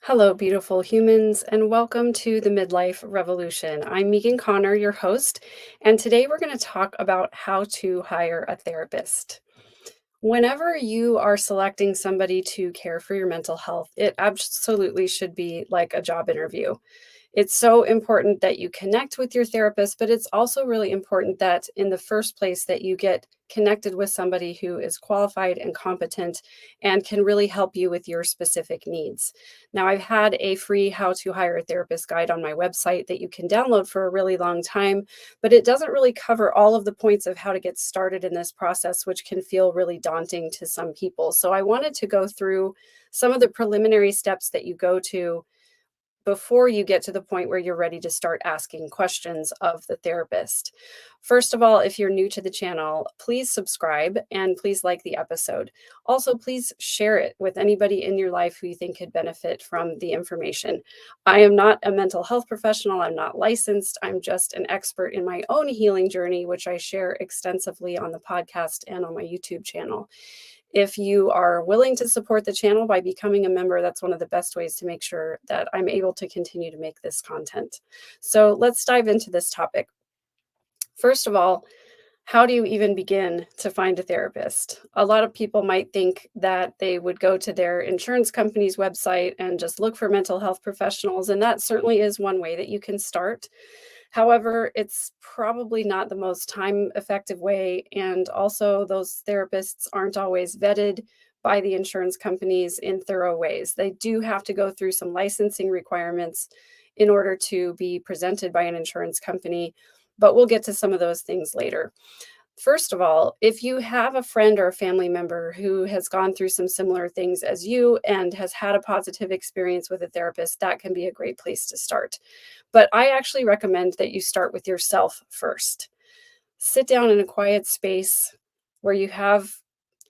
Hello, beautiful humans, and welcome to the Midlife Revolution. I'm Megan Connor, your host, and today we're going to talk about how to hire a therapist. Whenever you are selecting somebody to care for your mental health, it absolutely should be like a job interview. It's so important that you connect with your therapist, but it's also really important that in the first place that you get connected with somebody who is qualified and competent and can really help you with your specific needs. Now, I've had a free how to hire a therapist guide on my website that you can download for a really long time, but it doesn't really cover all of the points of how to get started in this process, which can feel really daunting to some people. So I wanted to go through some of the preliminary steps that you go to before you get to the point where you're ready to start asking questions of the therapist. First of all, if you're new to the channel, please subscribe and please like the episode. Also, please share it with anybody in your life who you think could benefit from the information. I am not a mental health professional. I'm not licensed. I'm just an expert in my own healing journey, which I share extensively on the podcast and on my YouTube channel. If you are willing to support the channel by becoming a member, that's one of the best ways to make sure that I'm able to continue to make this content. So let's dive into this topic. First of all, how do you even begin to find a therapist? A lot of people might think that they would go to their insurance company's website and just look for mental health professionals, and that certainly is one way that you can start. However, it's probably not the most time effective way. And also, those therapists aren't always vetted by the insurance companies in thorough ways. They do have to go through some licensing requirements in order to be presented by an insurance company. But we'll get to some of those things later. First of all, if you have a friend or a family member who has gone through some similar things as you and has had a positive experience with a therapist, that can be a great place to start. But I actually recommend that you start with yourself first. Sit down in a quiet space where you have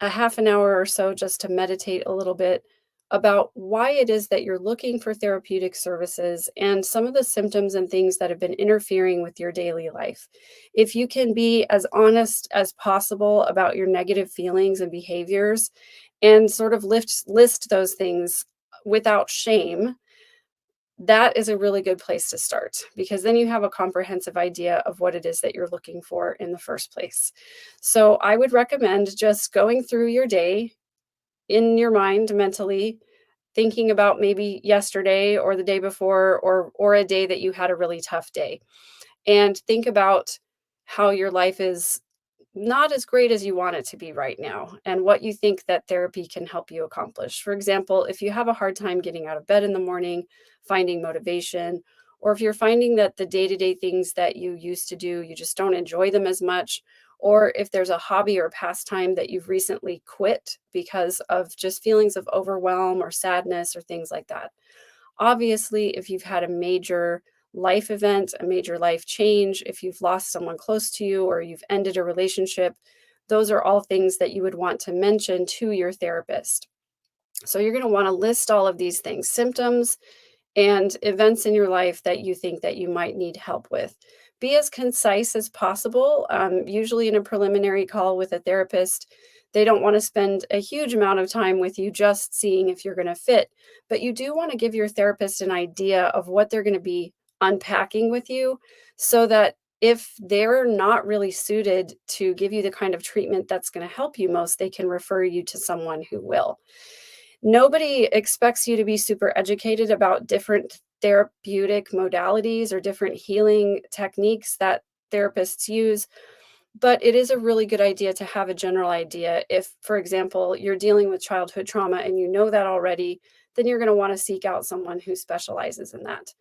a half an hour or so just to meditate a little bit about why it is that you're looking for therapeutic services and some of the symptoms and things that have been interfering with your daily life. If you can be as honest as possible about your negative feelings and behaviors and sort of list those things without shame, that is a really good place to start because then you have a comprehensive idea of what it is that you're looking for in the first place. So I would recommend just going through your day in your mind mentally, thinking about maybe yesterday or the day before or a day that you had a really tough day, and think about how your life is not as great as you want it to be right now and what you think that therapy can help you accomplish. For example, if you have a hard time getting out of bed in the morning, finding motivation, or if you're finding that the day-to-day things that you used to do, you just don't enjoy them as much, or if there's a hobby or pastime that you've recently quit because of just feelings of overwhelm or sadness or things like that. Obviously, if you've had a major life event, a major life change, if you've lost someone close to you or you've ended a relationship, those are all things that you would want to mention to your therapist. So you're going to want to list all of these things, symptoms and events in your life that you think that you might need help with. Be as concise as possible. Usually in a preliminary call with a therapist, they don't want to spend a huge amount of time with you just seeing if you're going to fit, but you do want to give your therapist an idea of what they're going to be unpacking with you so that if they're not really suited to give you the kind of treatment that's going to help you most, they can refer you to someone who will. Nobody expects you to be super educated about different therapeutic modalities or different healing techniques that therapists use, but it is a really good idea to have a general idea. If, for example, you're dealing with childhood trauma and you know that already, then you're going to want to seek out someone who specializes in that.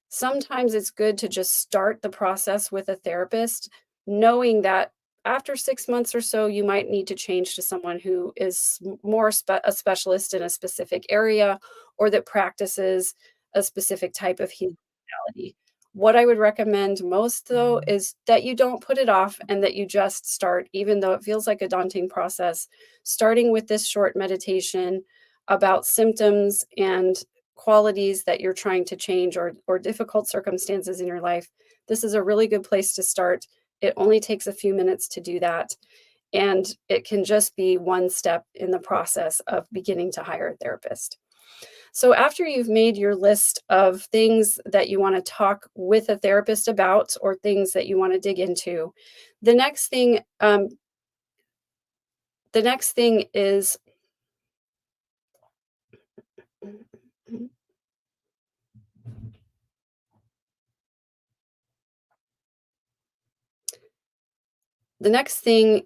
Sometimes it's good to just start the process with a therapist, knowing that after 6 months or so, you might need to change to someone who is a specialist in a specific area or that practices a specific type of healing modality. What I would recommend most, though, is that you don't put it off and that you just start, even though it feels like a daunting process, starting with this short meditation about symptoms and qualities that you're trying to change or difficult circumstances in your life. This is a really good place to start. It only takes a few minutes to do that. And it can just be one step in the process of beginning to hire a therapist. So, after you've made your list of things that you want to talk with a therapist about or things that you want to dig into, the next thing, um, the next thing is the next thing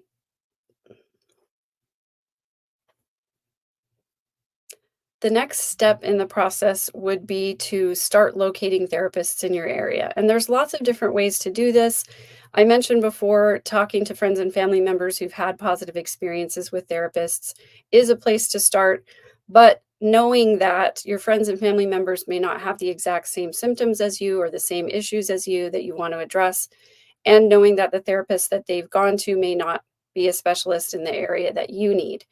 The next step in the process would be to start locating therapists in your area. And there's lots of different ways to do this. I mentioned before, talking to friends and family members who've had positive experiences with therapists is a place to start. But knowing that your friends and family members may not have the exact same symptoms as you or the same issues as you that you want to address, and knowing that the therapist that they've gone to may not be a specialist in the area that you need.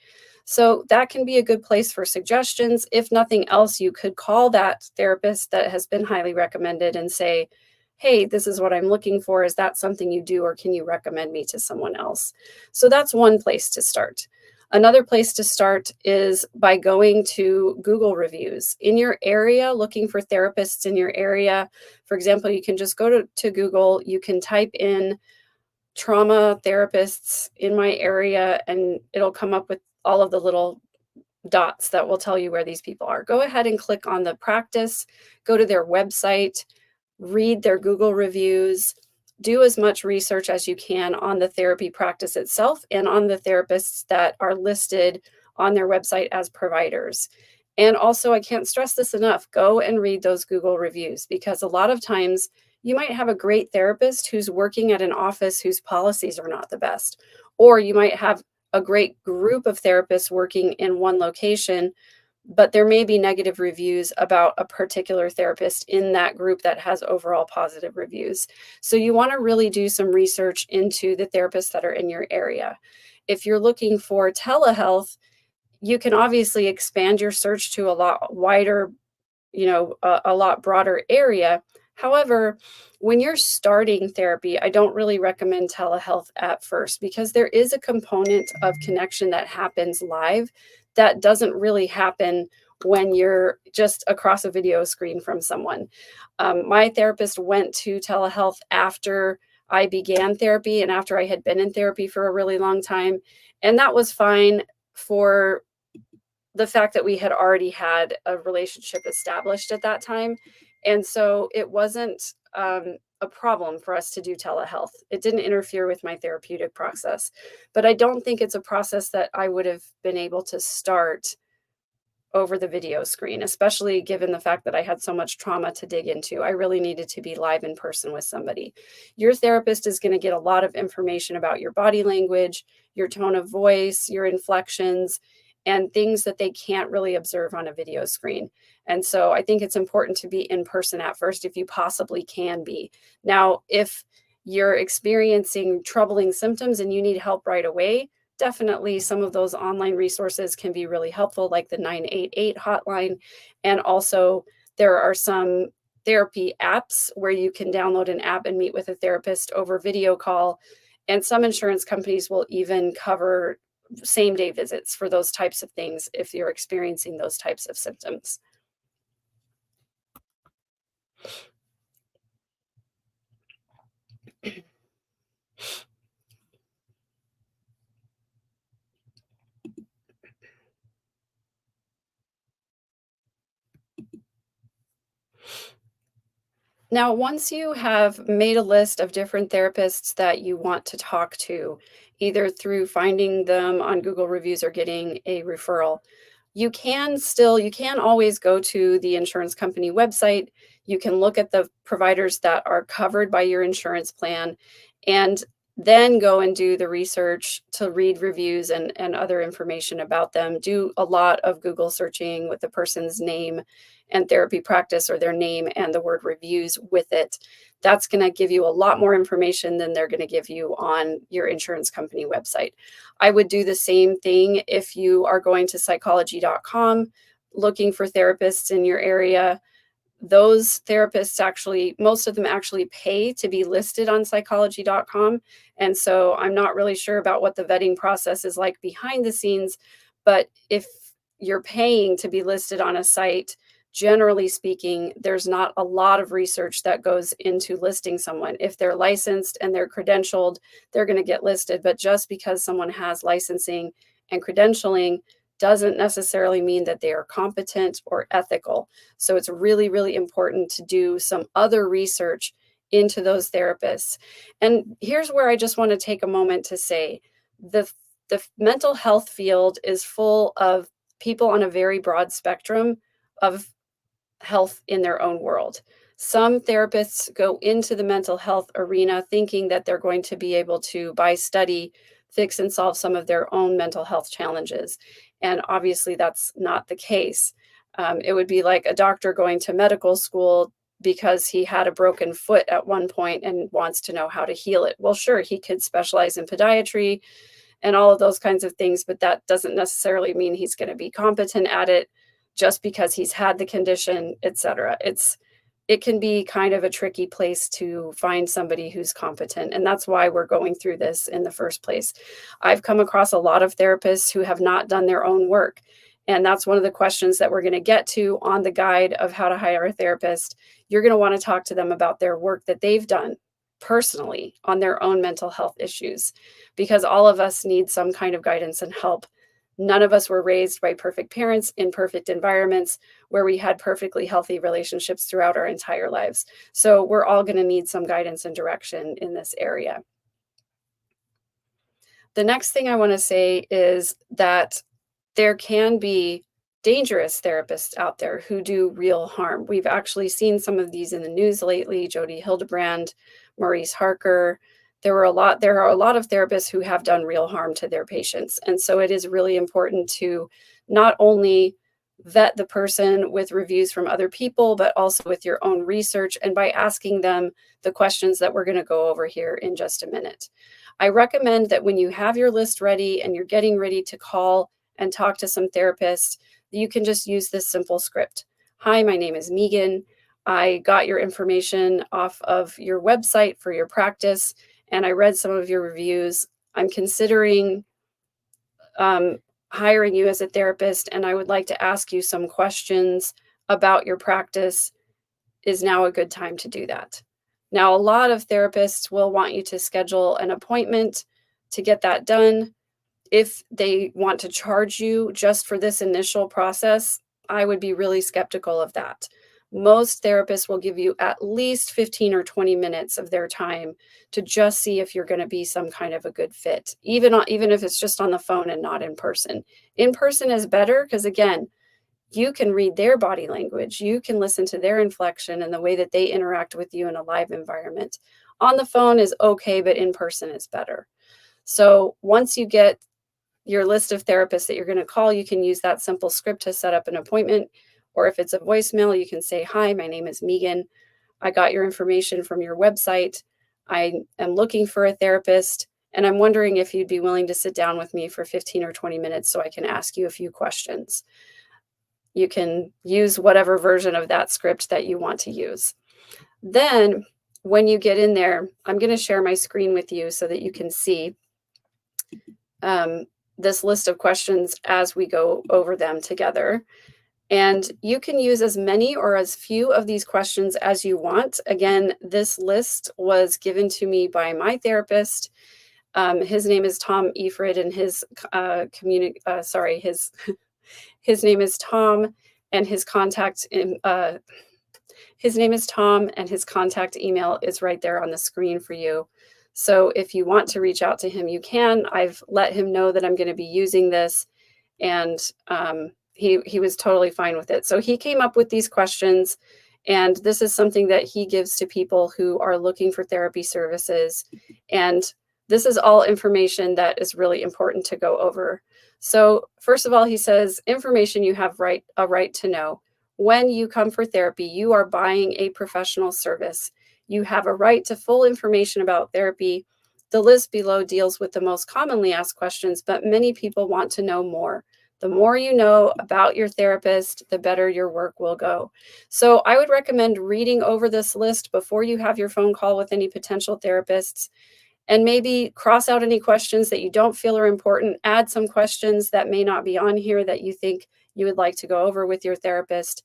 So that can be a good place for suggestions. If nothing else, you could call that therapist that has been highly recommended and say, "Hey, this is what I'm looking for. Is that something you do, or can you recommend me to someone else?" So that's one place to start. Another place to start is by going to Google reviews in your area, looking for therapists in your area. For example, you can just go to Google, you can type in trauma therapists in my area, and it'll come up with all of the little dots that will tell you where these people are. Go ahead and click on the practice, go to their website, read their Google reviews, do as much research as you can on the therapy practice itself and on the therapists that are listed on their website as providers. And also, I can't stress this enough, go and read those Google reviews, because a lot of times you might have a great therapist who's working at an office whose policies are not the best, or you might have a great group of therapists working in one location, but there may be negative reviews about a particular therapist in that group that has overall positive reviews. So you want to really do some research into the therapists that are in your area. If you're looking for telehealth, you can obviously expand your search to a lot wider, a lot broader area. However, when you're starting therapy, I don't really recommend telehealth at first, because there is a component of connection that happens live that doesn't really happen when you're just across a video screen from someone. My therapist went to telehealth after I began therapy and after I had been in therapy for a really long time. And that was fine for the fact that we had already had a relationship established at that time. And so it wasn't a problem for us to do telehealth. It didn't interfere with my therapeutic process. But I don't think it's a process that I would have been able to start over the video screen, especially given the fact that I had so much trauma to dig into. I really needed to be live in person with somebody. Your therapist is going to get a lot of information about your body language, your tone of voice, your inflections, and things that they can't really observe on a video screen. And so I think it's important to be in person at first if you possibly can be. Now, if you're experiencing troubling symptoms and you need help right away, definitely some of those online resources can be really helpful, like the 988 hotline. And also, there are some therapy apps where you can download an app and meet with a therapist over video call. And some insurance companies will even cover same day visits for those types of things if you're experiencing those types of symptoms. Now, once you have made a list of different therapists that you want to talk to, either through finding them on Google reviews or getting a referral, you can always go to the insurance company website. You can look at the providers that are covered by your insurance plan and then go and do the research to read reviews and other information about them. Do a lot of Google searching with the person's name and therapy practice, or their name and the word reviews with it. That's going to give you a lot more information than they're going to give you on your insurance company website. I would do the same thing if you are going to psychology.com looking for therapists in your area. Those therapists actually, most of them actually pay to be listed on psychology.com. And so I'm not really sure about what the vetting process is like behind the scenes, but if you're paying to be listed on a site, generally speaking, there's not a lot of research that goes into listing someone. If they're licensed and they're credentialed, they're going to get listed. But just because someone has licensing and credentialing doesn't necessarily mean that they are competent or ethical. So it's really, really important to do some other research into those therapists. And here's where I just want to take a moment to say the mental health field is full of people on a very broad spectrum of health in their own world. Some therapists go into the mental health arena thinking that they're going to be able to, by study, fix and solve some of their own mental health challenges. And obviously, that's not the case. It would be like a doctor going to medical school because he had a broken foot at one point and wants to know how to heal it. Well, sure, he could specialize in podiatry and all of those kinds of things, but that doesn't necessarily mean he's going to be competent at it just because he's had the condition, etc. It can be kind of a tricky place to find somebody who's competent, and that's why we're going through this in the first place. I've come across a lot of therapists who have not done their own work, and that's one of the questions that we're going to get to on the guide of how to hire a therapist. You're going to want to talk to them about their work that they've done personally on their own mental health issues, because all of us need some kind of guidance and help. None of us were raised by perfect parents in perfect environments where we had perfectly healthy relationships throughout our entire lives. So we're all going to need some guidance and direction in this area. The next thing I want to say is that there can be dangerous therapists out there who do real harm. We've actually seen some of these in the news lately. Jodi Hildebrandt, Maurice Harker. There are a lot of therapists who have done real harm to their patients. And so it is really important to not only vet the person with reviews from other people, but also with your own research and by asking them the questions that we're going to go over here in just a minute. I recommend that when you have your list ready and you're getting ready to call and talk to some therapists, you can just use this simple script. Hi, my name is Megan. I got your information off of your website for your practice, and I read some of your reviews. I'm considering hiring you as a therapist, and I would like to ask you some questions about your practice. Is now a good time to do that? Now, a lot of therapists will want you to schedule an appointment to get that done. If they want to charge you just for this initial process, I would be really skeptical of that. Most therapists will give you at least 15 or 20 minutes of their time to just see if you're going to be some kind of a good fit, even if it's just on the phone and not in person. In person is better because, again, you can read their body language. You can listen to their inflection and the way that they interact with you in a live environment. On the phone is okay, but in person is better. So once you get your list of therapists that you're going to call, you can use that simple script to set up an appointment. Or if it's a voicemail, you can say, hi, my name is Megan. I got your information from your website. I am looking for a therapist, and I'm wondering if you'd be willing to sit down with me for 15 or 20 minutes so I can ask you a few questions. You can use whatever version of that script that you want to use. Then when you get in there, I'm going to share my screen with you so that you can see this list of questions as we go over them together. And you can use as many or as few of these questions as you want. Again, this list was given to me by my therapist. His name is Tom Efred, and his name is Tom, and his contact email is right there on the screen for you. So if you want to reach out to him, you can. I've let him know that I'm going to be using this, and he was totally fine with it. So he came up with these questions, and this is something that he gives to people who are looking for therapy services. And this is all information that is really important to go over. So first of all, he says, information you have a right to know. When you come for therapy, you are buying a professional service. You have a right to full information about therapy. The list below deals with the most commonly asked questions, but many people want to know more. The more you know about your therapist, the better your work will go. So I would recommend reading over this list before you have your phone call with any potential therapists, and maybe cross out any questions that you don't feel are important. Add some questions that may not be on here that you think you would like to go over with your therapist.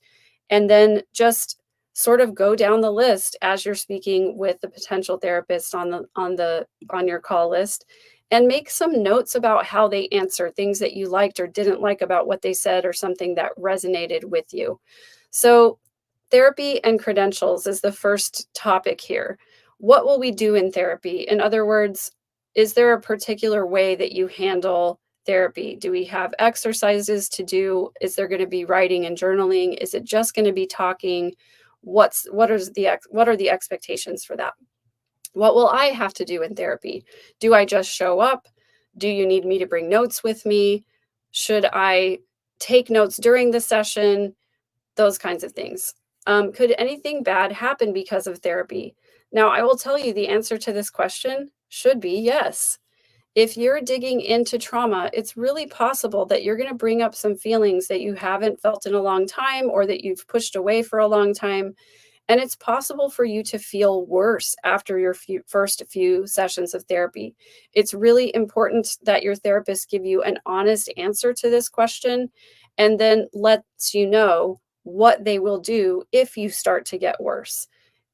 And then just sort of go down the list as you're speaking with the potential therapist on your call list, and make some notes about how they answer, things that you liked or didn't like about what they said, or something that resonated with you. So therapy and credentials is the first topic here. What will we do in therapy? In other words, is there a particular way that you handle therapy? Do we have exercises to do? Is there going to be writing and journaling? Is it just going to be talking? What are the expectations for that? What will I have to do in therapy? Do I just show up? Do you need me to bring notes with me? Should I take notes during the session? Those kinds of things. Could anything bad happen because of therapy? Now, I will tell you the answer to this question should be yes. If you're digging into trauma, it's really possible that you're going to bring up some feelings that you haven't felt in a long time, or that you've pushed away for a long time. And it's possible for you to feel worse after your first few sessions of therapy. It's really important that your therapist give you an honest answer to this question, and then lets you know what they will do if you start to get worse.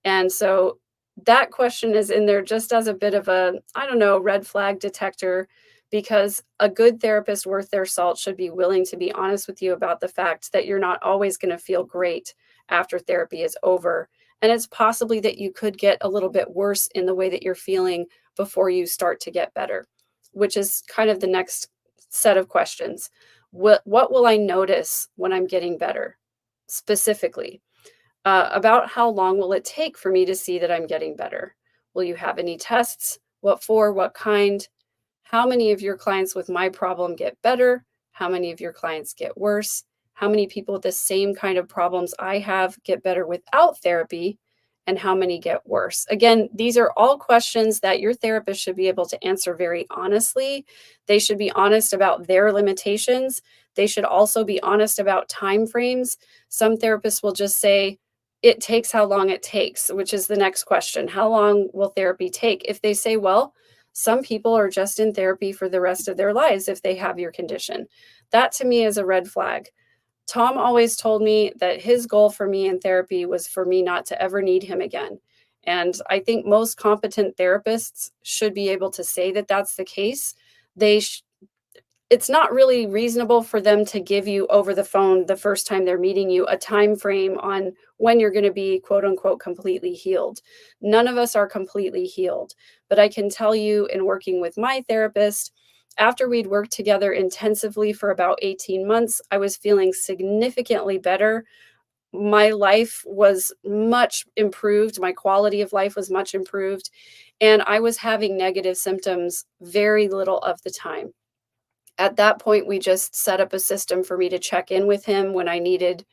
And so that question is in there just as a bit of a, I don't know, red flag detector, because a good therapist worth their salt should be willing to be honest with you about the fact that you're not always going to feel great after therapy is over. And it's possibly that you could get a little bit worse in the way that you're feeling before you start to get better, which is kind of the next set of questions. What will I notice when I'm getting better? Specifically, about how long will it take for me to see that I'm getting better? Will you have any tests? What for? What kind? How many of your clients with my problem get better? How many of your clients get worse? How many people with the same kind of problems I have get better without therapy? And how many get worse? Again, these are all questions that your therapist should be able to answer very honestly. They should be honest about their limitations. They should also be honest about time frames. Some therapists will just say, it takes how long it takes, which is the next question. How long will therapy take? If they say, well, some people are just in therapy for the rest of their lives if they have your condition, that to me is a red flag. Tom always told me that his goal for me in therapy was for me not to ever need him again. And I think most competent therapists should be able to say that that's the case. They it's not really reasonable for them to give you over the phone the first time they're meeting you a time frame on when you're going to be quote unquote completely healed. None of us are completely healed, but I can tell you, in working with my therapist, after we'd worked together intensively for about 18 months, I was feeling significantly better. My life was much improved. My quality of life was much improved. And I was having negative symptoms very little of the time. At that point, we just set up a system for me to check in with him when I needed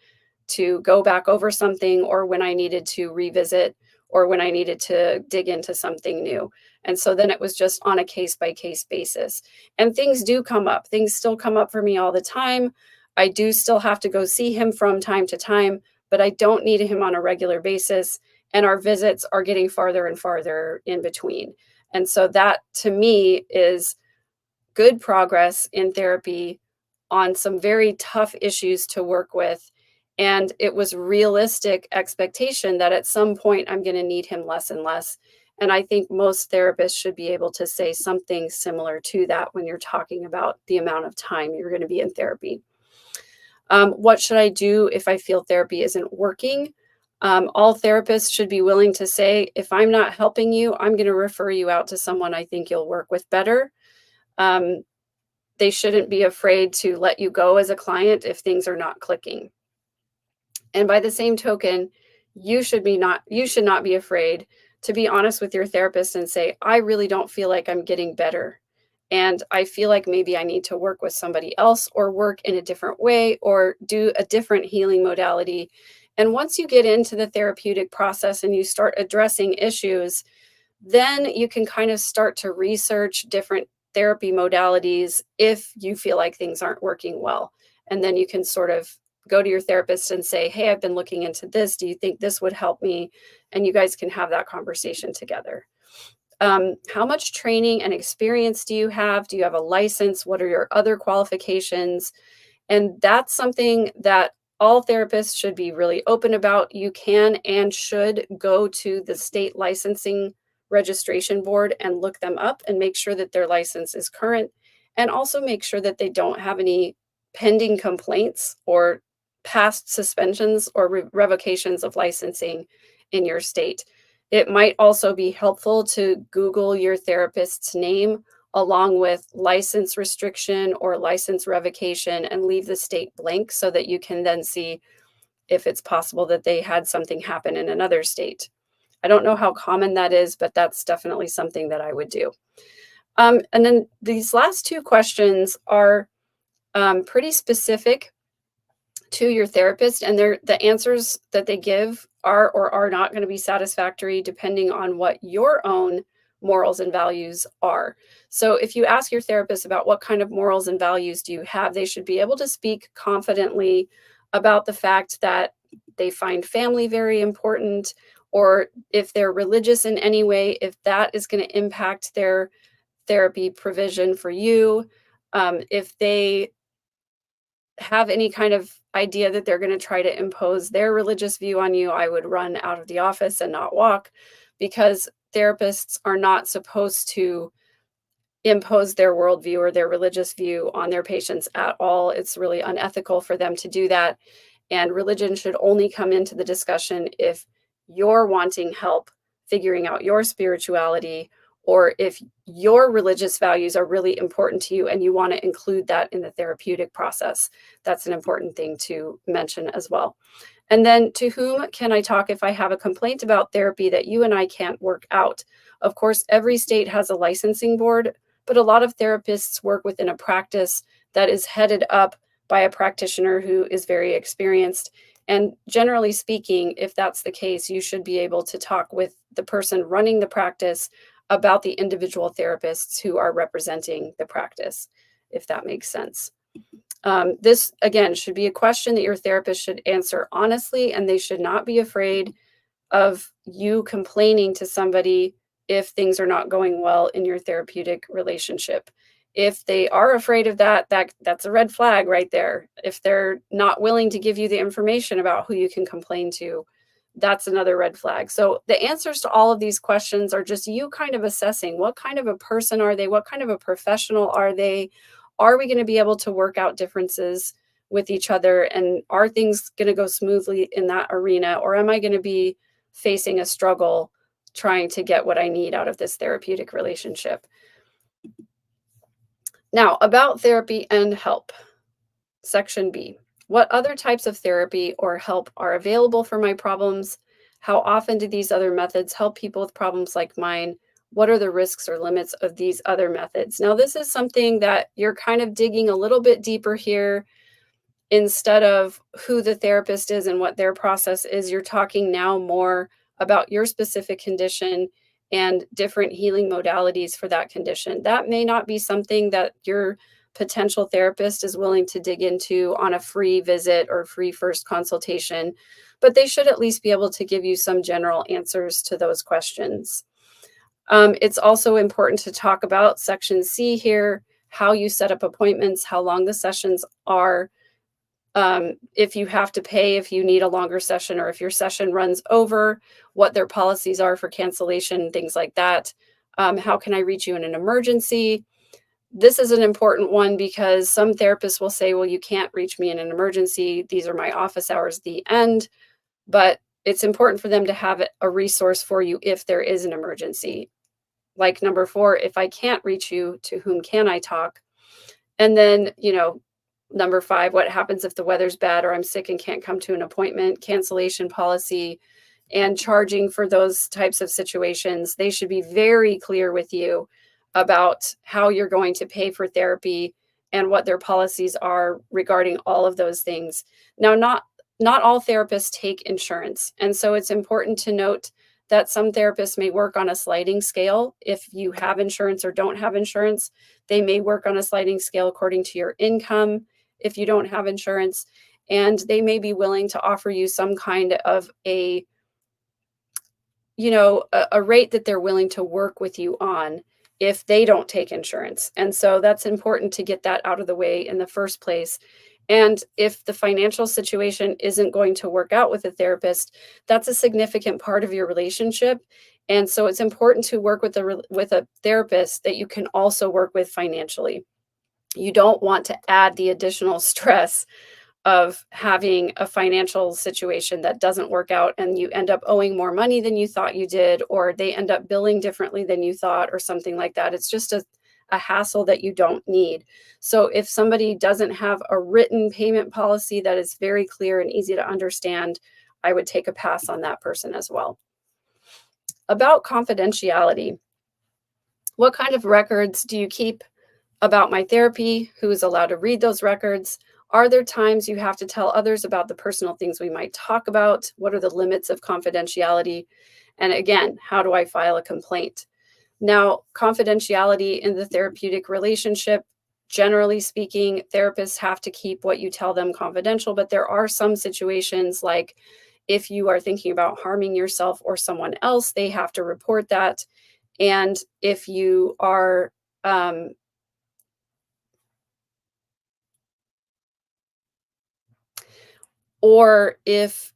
to go back over something, or when I needed to revisit, or when I needed to dig into something new. And so then it was just on a case by case basis. And things do come up. Things still come up for me all the time. I do still have to go see him from time to time, but I don't need him on a regular basis. And our visits are getting farther and farther in between. And so that to me is good progress in therapy on some very tough issues to work with. And it was realistic expectation that at some point I'm going to need him less and less. And I think most therapists should be able to say something similar to that when you're talking about the amount of time you're going to be in therapy. What should I do if I feel therapy isn't working? All therapists should be willing to say, if I'm not helping you, I'm going to refer you out to someone I think you'll work with better. They shouldn't be afraid to let you go as a client if things are not clicking. And by the same token, you should not be afraid to be honest with your therapist and say, I really don't feel like I'm getting better. And I feel like maybe I need to work with somebody else, or work in a different way, or do a different healing modality. And once you get into the therapeutic process and you start addressing issues, then you can kind of start to research different therapy modalities if you feel like things aren't working well. And then you can sort of go to your therapist and say, hey, I've been looking into this. Do you think this would help me? And you guys can have that conversation together. How much training and experience do you have? Do you have a license? What are your other qualifications? And that's something that all therapists should be really open about. You can and should go to the state licensing registration board and look them up and make sure that their license is current, and also make sure that they don't have any pending complaints or past suspensions or revocations of licensing in your state. It might also be helpful to Google your therapist's name along with license restriction or license revocation and leave the state blank so that you can then see if it's possible that they had something happen in another state. I don't know how common that is, but that's definitely something that I would do. And then these last two questions are pretty specific to your therapist, and the answers that they give are or are not going to be satisfactory depending on what your own morals and values are. So if you ask your therapist about what kind of morals and values do you have, they should be able to speak confidently about the fact that they find family very important, or if they're religious in any way, if that is going to impact their therapy provision for you. If they have any kind of idea that they're going to try to impose their religious view on you, I would run out of the office and not walk, because therapists are not supposed to impose their worldview or their religious view on their patients at all. It's really unethical for them to do that. And religion should only come into the discussion if you're wanting help figuring out your spirituality, or if your religious values are really important to you and you want to include that in the therapeutic process. That's an important thing to mention as well. And then, to whom can I talk if I have a complaint about therapy that you and I can't work out? Of course, every state has a licensing board, but a lot of therapists work within a practice that is headed up by a practitioner who is very experienced. And generally speaking, if that's the case, you should be able to talk with the person running the practice about the individual therapists who are representing the practice, if that makes sense. This, again, should be a question that your therapist should answer honestly, and they should not be afraid of you complaining to somebody if things are not going well in your therapeutic relationship. If they are afraid of that, that's a red flag right there. If they're not willing to give you the information about who you can complain to, that's another red flag. So the answers to all of these questions are just you kind of assessing what kind of a person are they? What kind of a professional are they? Are we going to be able to work out differences with each other? And are things going to go smoothly in that arena? Or am I going to be facing a struggle trying to get what I need out of this therapeutic relationship? Now, about therapy and help. Section B. What other types of therapy or help are available for my problems? How often do these other methods help people with problems like mine? What are the risks or limits of these other methods? Now, this is something that you're kind of digging a little bit deeper here. Instead of who the therapist is and what their process is, you're talking now more about your specific condition and different healing modalities for that condition. That may not be something that your potential therapist is willing to dig into on a free visit or free first consultation, but they should at least be able to give you some general answers to those questions. It's also important to talk about Section C here, how you set up appointments, how long the sessions are, if you have to pay, if you need a longer session, or if your session runs over, what their policies are for cancellation, things like that. How can I reach you in an emergency? This is an important one because some therapists will say, well, you can't reach me in an emergency. These are my office hours, the end. But it's important for them to have a resource for you if there is an emergency. Like number 4, if I can't reach you, to whom can I talk? And then, number 5, what happens if the weather's bad or I'm sick and can't come to an appointment? Cancellation policy and charging for those types of situations. They should be very clear with you about how you're going to pay for therapy and what their policies are regarding all of those things. Now, not all therapists take insurance, and so it's important to note that some therapists may work on a sliding scale. If you have insurance or don't have insurance, they may work on a sliding scale according to your income if you don't have insurance, and they may be willing to offer you some kind of a rate that they're willing to work with you on if they don't take insurance. And so that's important to get that out of the way in the first place. And if the financial situation isn't going to work out with a therapist, that's a significant part of your relationship. And so it's important to work with with a therapist that you can also work with financially. You don't want to add the additional stress of having a financial situation that doesn't work out and you end up owing more money than you thought you did, or they end up billing differently than you thought, or something like that. It's just a hassle that you don't need. So, if somebody doesn't have a written payment policy that is very clear and easy to understand, I would take a pass on that person as well. About confidentiality, what kind of records do you keep about my therapy? Who is allowed to read those records? Are there times you have to tell others about the personal things we might talk about? What are the limits of confidentiality? And again, how do I file a complaint? Now, confidentiality in the therapeutic relationship, generally speaking, therapists have to keep what you tell them confidential, but there are some situations like if you are thinking about harming yourself or someone else, they have to report that. And if you are um, or if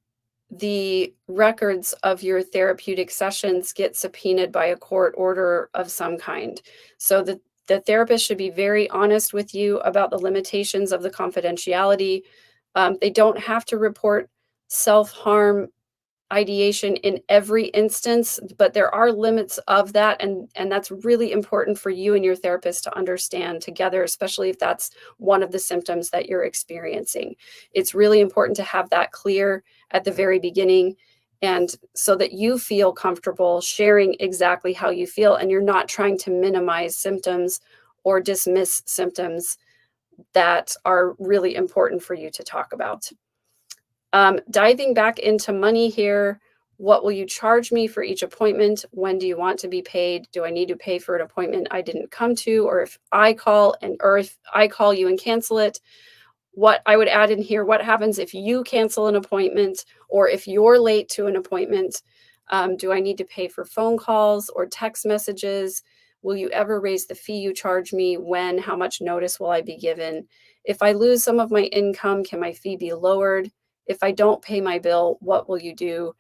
the records of your therapeutic sessions get subpoenaed by a court order of some kind. So the therapist should be very honest with you about the limitations of the confidentiality. They don't have to report self harm ideation in every instance, but there are limits of that, and that's really important for you and your therapist to understand together, especially if that's one of the symptoms that you're experiencing. It's really important to have that clear at the very beginning, and so that you feel comfortable sharing exactly how you feel and you're not trying to minimize symptoms or dismiss symptoms that are really important for you to talk about. Diving back into money here, what will you charge me for each appointment? When do you want to be paid? Do I need to pay for an appointment I didn't come to? Or if I call you and cancel it, what I would add in here, what happens if you cancel an appointment or if you're late to an appointment? Do I need to pay for phone calls or text messages? Will you ever raise the fee you charge me? When? How much notice will I be given? If I lose some of my income, can my fee be lowered? If I don't pay my bill, what will you do?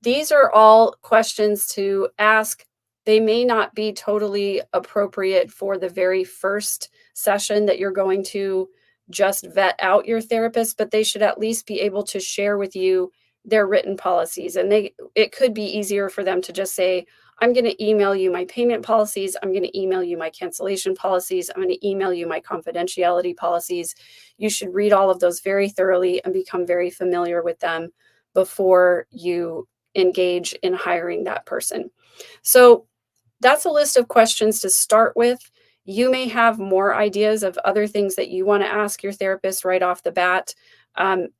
These are all questions to ask. They may not be totally appropriate for the very first session that you're going to just vet out your therapist, but they should at least be able to share with you their written policies. And it could be easier for them to just say, I'm going to email you my payment policies. I'm going to email you my cancellation policies. I'm going to email you my confidentiality policies. You should read all of those very thoroughly and become very familiar with them before you engage in hiring that person. So that's a list of questions to start with. You may have more ideas of other things that you want to ask your therapist right off the bat.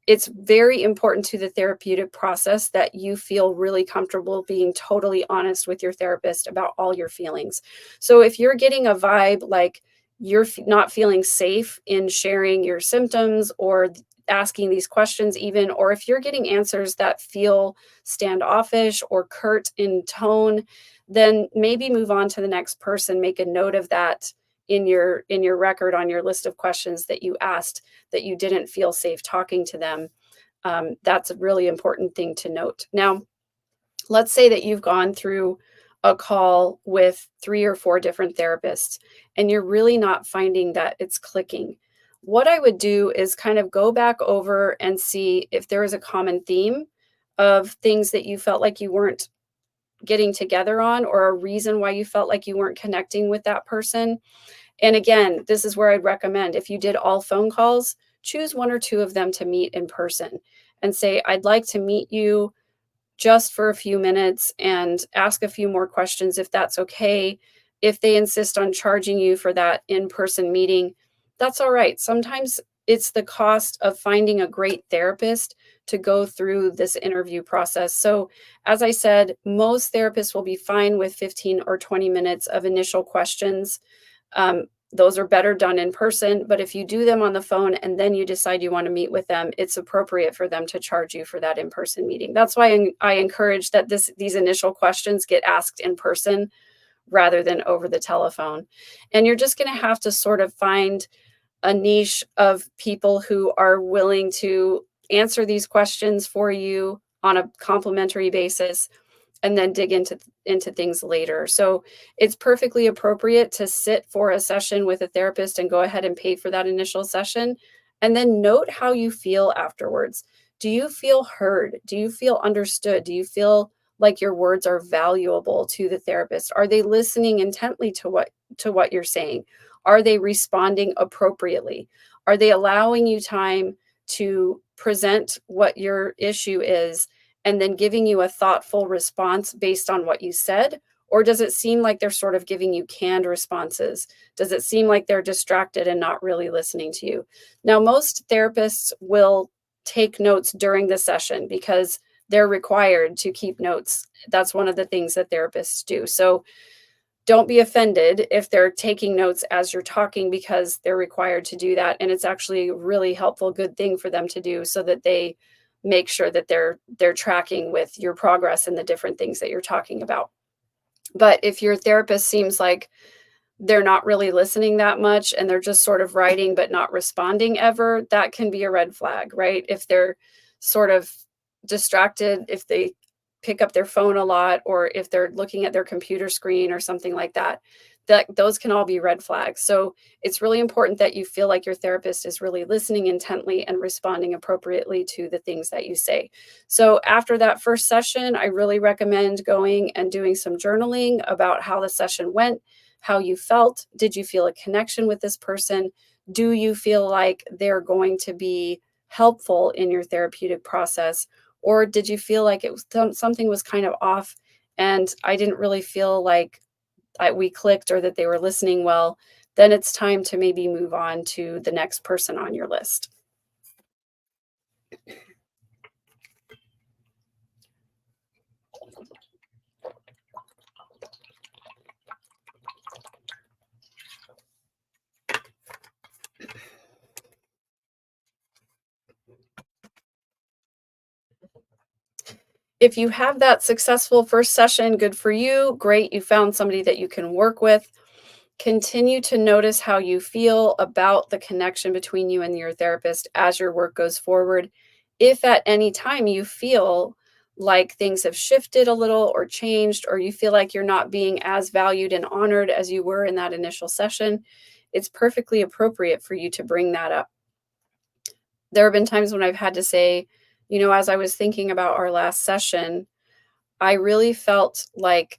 It's very important to the therapeutic process that you feel really comfortable being totally honest with your therapist about all your feelings. So if you're getting a vibe like you're not feeling safe in sharing your symptoms or asking these questions, even, or if you're getting answers that feel standoffish or curt in tone, then maybe move on to the next person. Make a note of that in your record on your list of questions that you asked that you didn't feel safe talking to them. That's a really important thing to note. Now, let's say that you've gone through a call with 3 or 4 different therapists and you're really not finding that it's clicking. What I would do is kind of go back over and see if there is a common theme of things that you felt like you weren't getting together on, or a reason why you felt like you weren't connecting with that person. And again, this is where I'd recommend, if you did all phone calls, choose 1 or 2 of them to meet in person and say, I'd like to meet you just for a few minutes and ask a few more questions if that's okay. If they insist on charging you for that in-person meeting, that's all right. Sometimes it's the cost of finding a great therapist to go through this interview process. So, as I said, most therapists will be fine with 15 or 20 minutes of initial questions. Those are better done in person, but if you do them on the phone and then you decide you want to meet with them, it's appropriate for them to charge you for that in-person meeting. That's why I encourage that these initial questions get asked in person rather than over the telephone. And you're just going to have to sort of find a niche of people who are willing to answer these questions for you on a complimentary basis and then dig into things later. So it's perfectly appropriate to sit for a session with a therapist and go ahead and pay for that initial session and then note how you feel afterwards. Do you feel heard? Do you feel understood? Do you feel like your words are valuable to the therapist? Are they listening intently to what you're saying? Are they responding appropriately? Are they allowing you time to present what your issue is and then giving you a thoughtful response based on what you said? Or does it seem like they're sort of giving you canned responses? Does it seem like they're distracted and not really listening to you? Now, most therapists will take notes during the session because they're required to keep notes. That's one of the things that therapists do. So don't be offended if they're taking notes as you're talking because they're required to do that. And it's actually a really helpful, good thing for them to do so that they make sure that they're tracking with your progress and the different things that you're talking about. But if your therapist seems like they're not really listening that much and they're just sort of writing but not responding ever, that can be a red flag, right? If they're sort of distracted, if they pick up their phone a lot, or if they're looking at their computer screen or something like that, that those can all be red flags. So it's really important that you feel like your therapist is really listening intently and responding appropriately to the things that you say. So after that first session, I really recommend going and doing some journaling about how the session went, how you felt. Did you feel a connection with this person? Do you feel like they're going to be helpful in your therapeutic process? Or did you feel like it was something was kind of off and I didn't really feel like we clicked or that they were listening well? Then it's time to maybe move on to the next person on your list. If you have that successful first session, good for you. Great, you found somebody that you can work with. Continue to notice how you feel about the connection between you and your therapist as your work goes forward. If at any time you feel like things have shifted a little or changed, or you feel like you're not being as valued and honored as you were in that initial session, it's perfectly appropriate for you to bring that up. There have been times when I've had to say, as I was thinking about our last session, I really felt like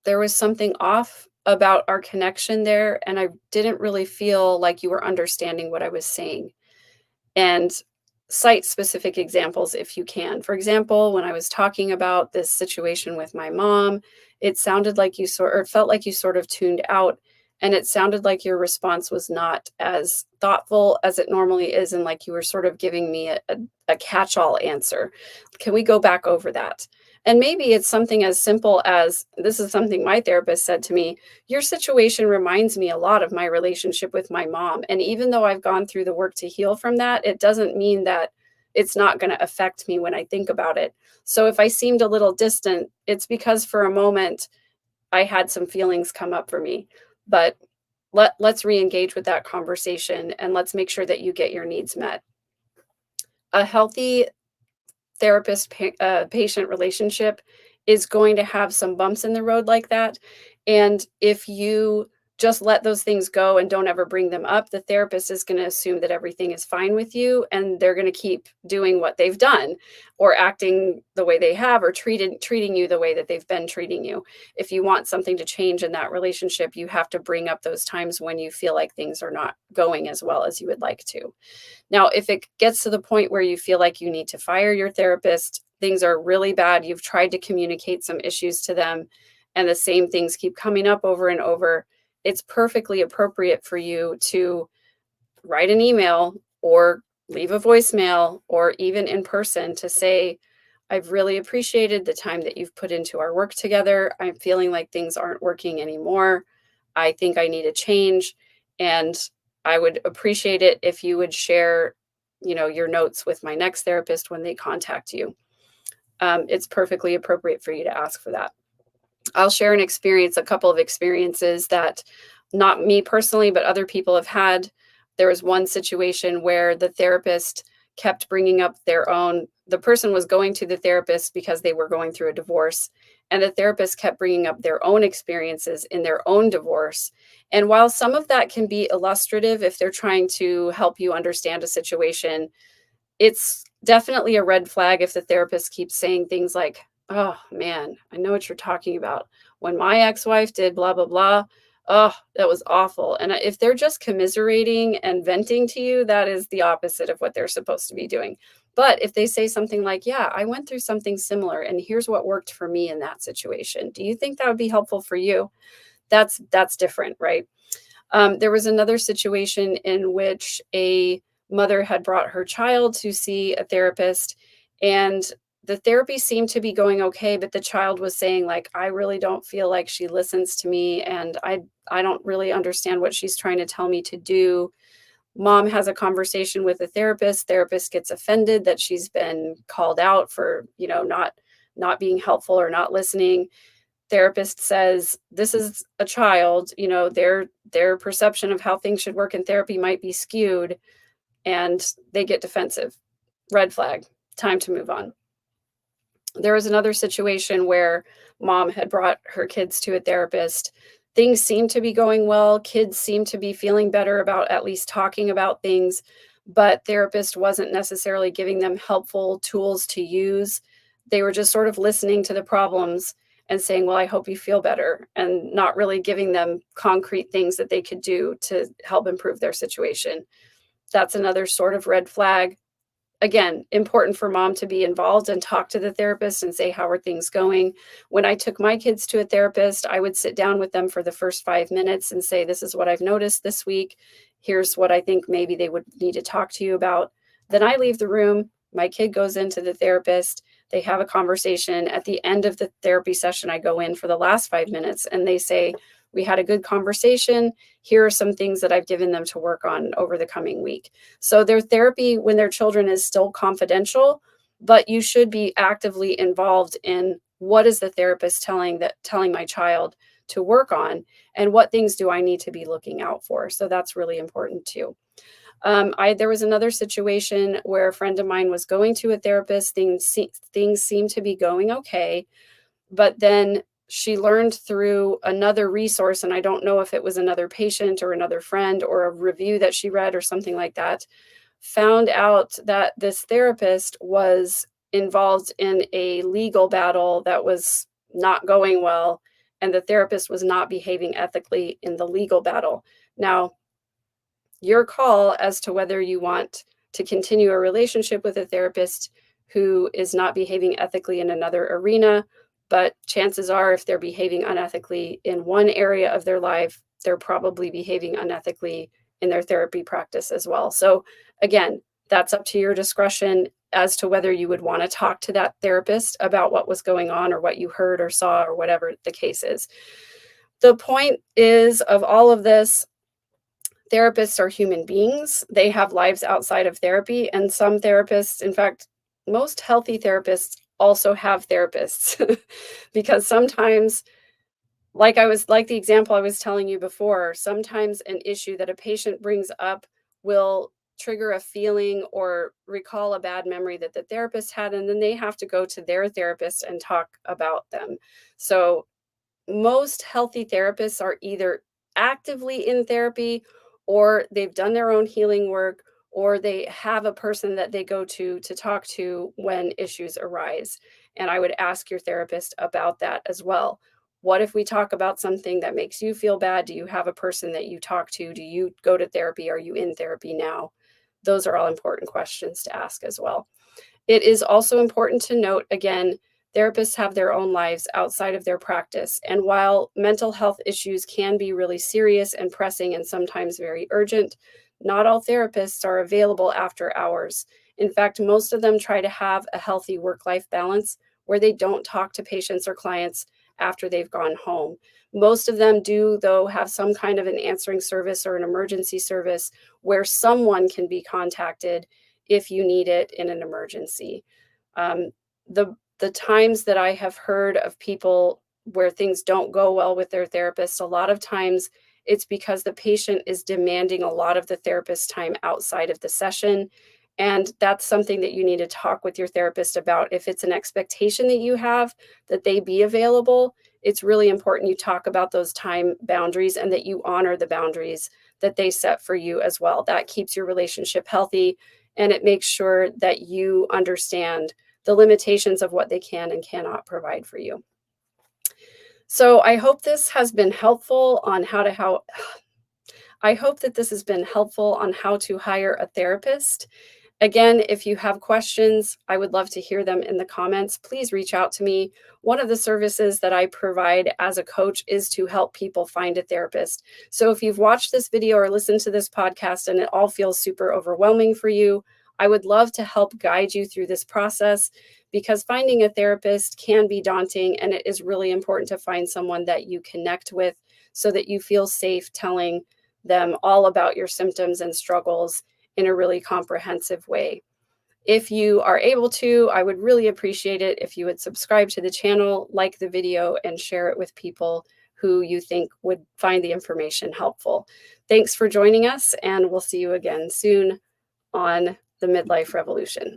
there was something off about our connection there, and I didn't really feel like you were understanding what I was saying. And cite specific examples if you can. For example, when I was talking about this situation with my mom, it sounded like you sort or felt like you sort of tuned out, and it sounded like your response was not as thoughtful as it normally is, and like you were sort of giving me a catch-all answer. Can we go back over that? And maybe it's something as simple as, this is something my therapist said to me: your situation reminds me a lot of my relationship with my mom. And even though I've gone through the work to heal from that, it doesn't mean that it's not going to affect me when I think about it. So if I seemed a little distant, it's because for a moment I had some feelings come up for me. But let's re-engage with that conversation and let's make sure that you get your needs met. A healthy patient relationship is going to have some bumps in the road like that. And if you just let those things go and don't ever bring them up, the therapist is going to assume that everything is fine with you and they're going to keep doing what they've done or acting the way they have or treating you the way that they've been treating you. If you want something to change in that relationship, you have to bring up those times when you feel like things are not going as well as you would like to. Now, if it gets to the point where you feel like you need to fire your therapist, things are really bad, you've tried to communicate some issues to them, and the same things keep coming up over and over, it's perfectly appropriate for you to write an email or leave a voicemail or even in person to say, I've really appreciated the time that you've put into our work together. I'm feeling like things aren't working anymore. I think I need a change. And I would appreciate it if you would share, your notes with my next therapist when they contact you. It's perfectly appropriate for you to ask for that. I'll share a couple of experiences that not me personally, but other people have had. There was one situation where the therapist kept bringing up the person was going to the therapist because they were going through a divorce, and the therapist kept bringing up their own experiences in their own divorce. And while some of that can be illustrative if they're trying to help you understand a situation, it's definitely a red flag if the therapist keeps saying things like, "Oh, man, I know what you're talking about. When my ex-wife did blah, blah, blah, oh, that was awful." And if they're just commiserating and venting to you, that is the opposite of what they're supposed to be doing. But if they say something like, "Yeah, I went through something similar, and here's what worked for me in that situation. Do you think that would be helpful for you?" That's different, right? There was another situation in which a mother had brought her child to see a therapist, and the therapy seemed to be going okay, but the child was saying, like, "I really don't feel like she listens to me, and I don't really understand what she's trying to tell me to do." Mom has a conversation with the therapist gets offended that she's been called out for, not being helpful or not listening. Therapist says, "This is a child, their perception of how things should work in therapy might be skewed," and they get defensive. Red flag, time to move on. There was another situation where mom had brought her kids to a therapist. Things seemed to be going well, kids seemed to be feeling better about at least talking about things, but therapist wasn't necessarily giving them helpful tools to use. They were just sort of listening to the problems and saying, "Well, I hope you feel better," and not really giving them concrete things that they could do to help improve their situation. That's another sort of red flag. Again, important for mom to be involved and talk to the therapist and say, "How are things going?" When I took my kids to a therapist, I would sit down with them for the first 5 minutes and say, "This is what I've noticed this week. Here's what I think maybe they would need to talk to you about." Then I leave the room. My kid goes into the therapist. They have a conversation. At the end of the therapy session, I go in for the last 5 minutes and they say, "We had a good conversation. Here are some things that I've given them to work on over the coming week." So their therapy when their children is still confidential, but you should be actively involved in what is the therapist telling my child to work on, and what things do I need to be looking out for. So that's really important too. I There was another situation where a friend of mine was going to a therapist. Things seemed to be going okay, but then she learned through another resource, and I don't know if it was another patient or another friend or a review that she read or something like that, found out that this therapist was involved in a legal battle that was not going well, and the therapist was not behaving ethically in the legal battle. Now, your call as to whether you want to continue a relationship with a therapist who is not behaving ethically in another arena. But chances are, if they're behaving unethically in one area of their life, they're probably behaving unethically in their therapy practice as well. So, again, that's up to your discretion as to whether you would want to talk to that therapist about what was going on or what you heard or saw or whatever the case is. The point is of all of this, therapists are human beings. They have lives outside of therapy, and some therapists, in fact, most healthy therapists also have therapists because sometimes like the example I was telling you before, sometimes an issue that a patient brings up will trigger a feeling or recall a bad memory that the therapist had, and then they have to go to their therapist and talk about them. So most healthy therapists are either actively in therapy, or they've done their own healing work, or they have a person that they go to talk to when issues arise. And I would ask your therapist about that as well. What if we talk about something that makes you feel bad? Do you have a person that you talk to? Do you go to therapy? Are you in therapy now? Those are all important questions to ask as well. It is also important to note again, therapists have their own lives outside of their practice. And while mental health issues can be really serious and pressing and sometimes very urgent, not all therapists are available after hours. In fact, most of them try to have a healthy work life balance where they don't talk to patients or clients after they've gone home. Most of them do, though, have some kind of an answering service or an emergency service where someone can be contacted if you need it in an emergency. Um, the times that I have heard of people where things don't go well with their therapist, a lot of times it's because the patient is demanding a lot of the therapist's time outside of the session. And that's something that you need to talk with your therapist about. If it's an expectation that you have that they be available, it's really important you talk about those time boundaries and that you honor the boundaries that they set for you as well. That keeps your relationship healthy and it makes sure that you understand the limitations of what they can and cannot provide for you. So I hope this has been helpful on how I hope that this has been helpful on how to hire a therapist. Again, if you have questions, I would love to hear them in the comments. Please reach out to me. One of the services that I provide as a coach is to help people find a therapist. So if you've watched this video or listened to this podcast and it all feels super overwhelming for you, I would love to help guide you through this process because finding a therapist can be daunting and it is really important to find someone that you connect with so that you feel safe telling them all about your symptoms and struggles in a really comprehensive way. If you are able to, I would really appreciate it if you would subscribe to the channel, like the video, and share it with people who you think would find the information helpful. Thanks for joining us, and we'll see you again soon on the Midlife Revolution.